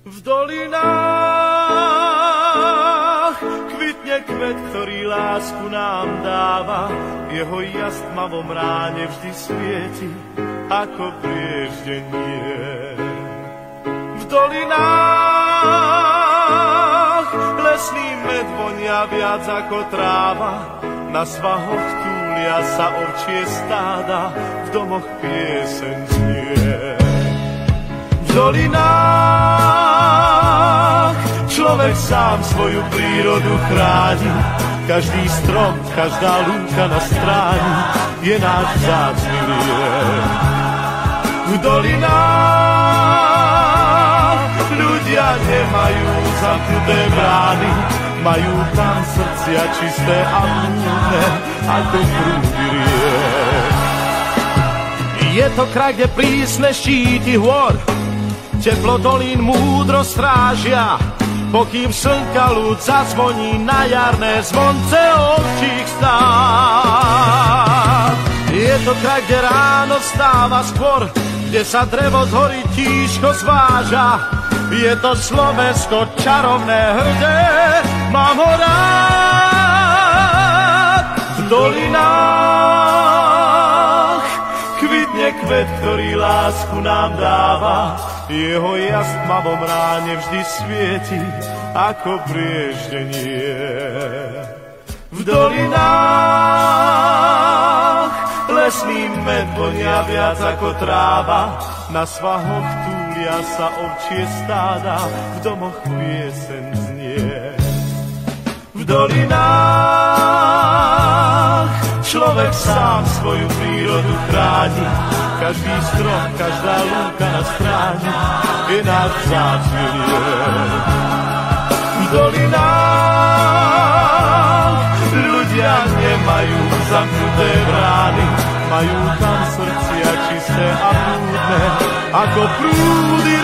V dolinách kvitne kvet, ktorý lásku nám dáva. Jeho jas v tmavom ráne vždy svieti ako prieždenie. V dolinách lesný med vonia viac ako tráva. Na svahoch túlia sa ovčie stáda, v domoch pieseň znie. V dolinách človek sám svoju prírodu chráni. Každý strom, každá lúka na stráni je náš vzácny liek. V dolinách ľudia nemajú zamknuté brány, majú tam srdcia čisté a múdne ako prúdy riek. Je to kraj, kde prísne štíty hôr teplo dolín múdro strážia, pokým slnka ľud zazvoní na jarné zvonce ovčích stád. Je to kraj, kde ráno vstáva skôr, kde sa drevo z hory tížko zváža. Je to Slovensko čarovné, hrdé, mám ho rád. V dolinách kvitne kvet, ktorý lásku nám dáva. Jeho jas v tmavom ráne vždy svieti ako prieždenie. V dolinách lesný med vonia viac ako tráva. Na svahoch túlia sa ovčie stáda, v domoch pieseň znie. V dolinách človek sám svoju prírodu chráni. Každý strom, každá lúka na stráni je náš vzácny liek. V dolinách ľudia nemajú zamknuté brány, majú tam srdcia čisté a prúdne ako prúdy